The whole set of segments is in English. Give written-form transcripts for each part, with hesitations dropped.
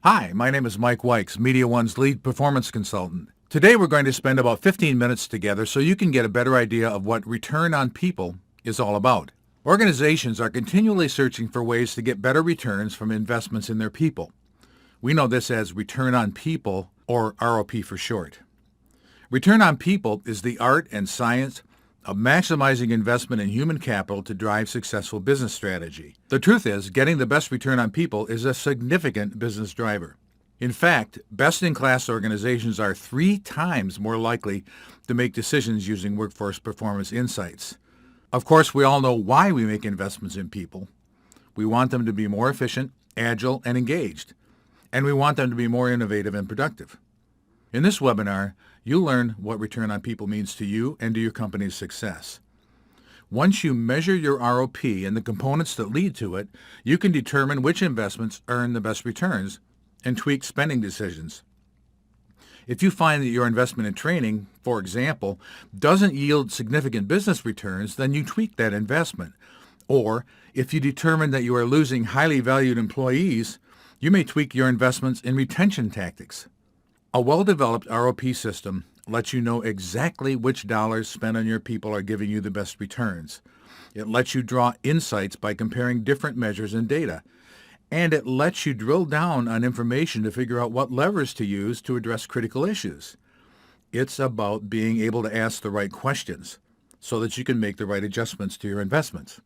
Hi, my name is Mike Wykes, Media One's lead performance consultant. Today we're going to spend about 15 minutes together so you can get a better idea of what return on people is all about. Organizations are continually searching for ways to get better returns from investments in their people. We know this as return on people, or ROP for short. Return on people is the art and science of maximizing investment in human capital to drive successful business strategy. The truth is, getting the best return on people is a significant business driver. In fact, best-in-class organizations are 3 times more likely to make decisions using workforce performance insights. Of course, we all know why we make investments in people. We want them to be more efficient, agile, and engaged. And we want them to be more innovative and productive. In this webinar, you'll learn what return on people means to you and to your company's success. Once you measure your ROP and the components that lead to it, you can determine which investments earn the best returns and tweak spending decisions. If you find that your investment in training, for example, doesn't yield significant business returns, then you tweak that investment. Or if you determine that you are losing highly valued employees, you may tweak your investments in retention tactics. A well-developed ROP system lets you know exactly which dollars spent on your people are giving you the best returns. It lets you draw insights by comparing different measures and data. And it lets you drill down on information to figure out what levers to use to address critical issues. It's about being able to ask the right questions so that you can make the right adjustments to your investments.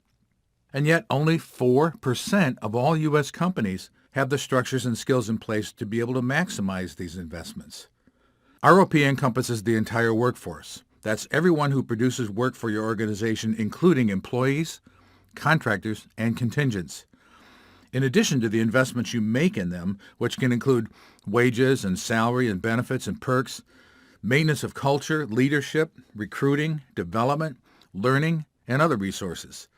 And yet only 4% of all U.S. companies have the structures and skills in place to be able to maximize these investments. ROP encompasses the entire workforce. That's everyone who produces work for your organization, including employees, contractors, and contingents. In addition to the investments you make in them, which can include wages and salary and benefits and perks, maintenance of culture, leadership, recruiting, development, learning, and other resources.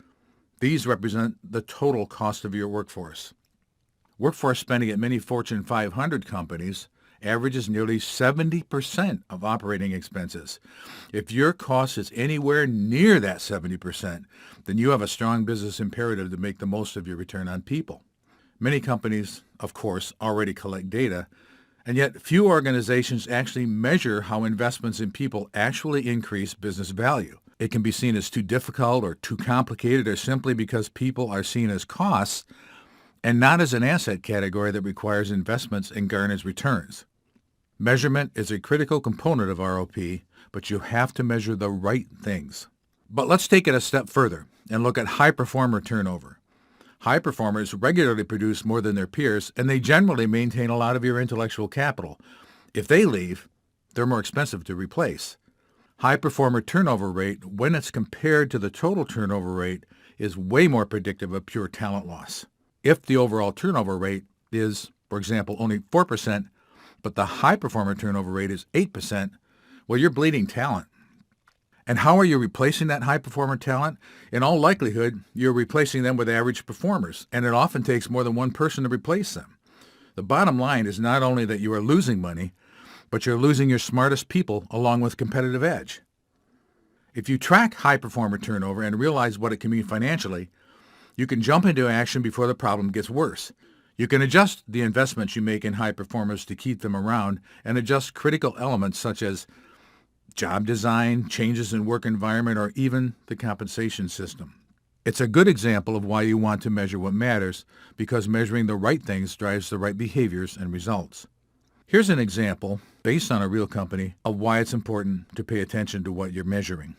These represent the total cost of your workforce. Workforce spending at many Fortune 500 companies averages nearly 70% of operating expenses. If your cost is anywhere near that 70%, then you have a strong business imperative to make the most of your return on people. Many companies, of course, already collect data, and yet few organizations actually measure how investments in people actually increase business value. It can be seen as too difficult or too complicated, or simply because people are seen as costs and not as an asset category that requires investments and garners returns. Measurement is a critical component of ROP, but you have to measure the right things. But let's take it a step further and look at high performer turnover. High performers regularly produce more than their peers, and they generally maintain a lot of your intellectual capital. If they leave, they're more expensive to replace. High performer turnover rate, when it's compared to the total turnover rate, is way more predictive of pure talent loss. If the overall turnover rate is, for example, only 4%, but the high performer turnover rate is 8%, well, you're bleeding talent. And how are you replacing that high performer talent? In all likelihood, you're replacing them with average performers, and it often takes more than one person to replace them. The bottom line is not only that you are losing money, but you're losing your smartest people along with competitive edge. If you track high performer turnover and realize what it can mean financially, you can jump into action before the problem gets worse. You can adjust the investments you make in high performers to keep them around and adjust critical elements such as job design, changes in work environment, or even the compensation system. It's a good example of why you want to measure what matters, because measuring the right things drives the right behaviors and results. Here's an example, based on a real company, of why it's important to pay attention to what you're measuring.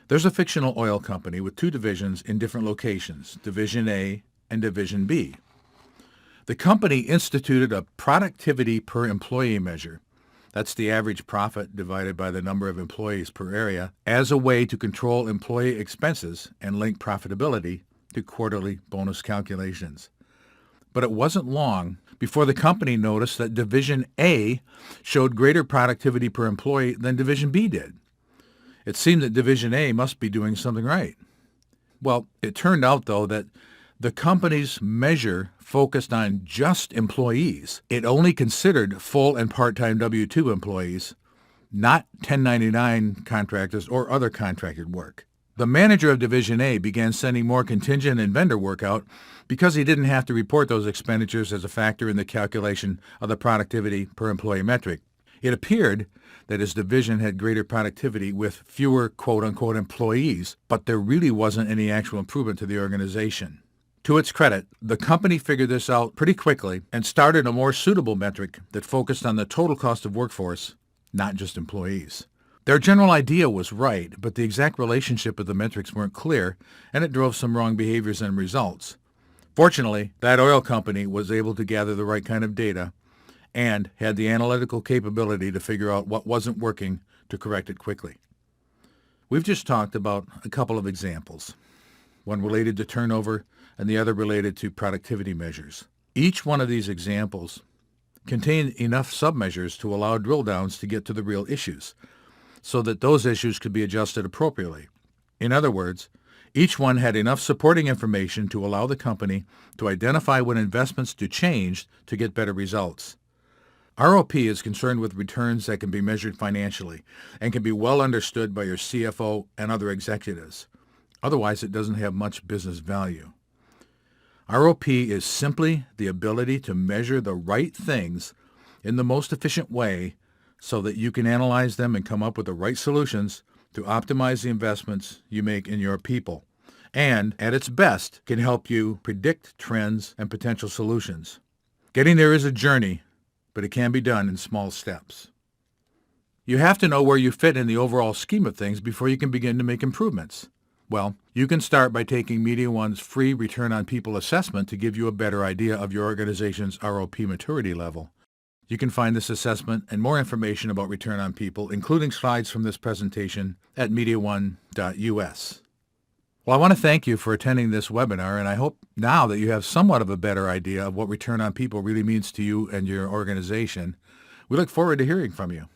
There's a fictional oil company with 2 divisions in different locations, Division A and Division B. The company instituted a productivity per employee measure, that's the average profit divided by the number of employees per area, as a way to control employee expenses and link profitability to quarterly bonus calculations. But it wasn't long before the company noticed that Division A showed greater productivity per employee than Division B did. It seemed that Division A must be doing something right. Well, it turned out, though, that the company's measure focused on just employees. It only considered full and part-time W-2 employees, not 1099 contractors or other contracted work. The manager of Division A began sending more contingent and vendor work out because he didn't have to report those expenditures as a factor in the calculation of the productivity per employee metric. It appeared that his division had greater productivity with fewer quote-unquote employees, but there really wasn't any actual improvement to the organization. To its credit, the company figured this out pretty quickly and started a more suitable metric that focused on the total cost of workforce, not just employees. Their general idea was right, but the exact relationship of the metrics weren't clear, and it drove some wrong behaviors and results. Fortunately, that oil company was able to gather the right kind of data and had the analytical capability to figure out what wasn't working to correct it quickly. We've just talked about a couple of examples, one related to turnover and the other related to productivity measures. Each one of these examples contained enough submeasures to allow drill downs to get to the real issues, so that those issues could be adjusted appropriately. In other words, each one had enough supporting information to allow the company to identify what investments to change to get better results. ROP is concerned with returns that can be measured financially and can be well understood by your CFO and other executives. Otherwise, it doesn't have much business value. ROP is simply the ability to measure the right things in the most efficient way so that you can analyze them and come up with the right solutions to optimize the investments you make in your people, and at its best can help you predict trends and potential solutions. Getting there is a journey, but it can be done in small steps. You have to know where you fit in the overall scheme of things before you can begin to make improvements. Well, you can start by taking Media One's free Return on People assessment to give you a better idea of your organization's ROP maturity level. You can find this assessment and more information about Return on People, including slides from this presentation, at MediaOne.us. Well, I want to thank you for attending this webinar, and I hope now that you have somewhat of a better idea of what Return on People really means to you and your organization. We look forward to hearing from you.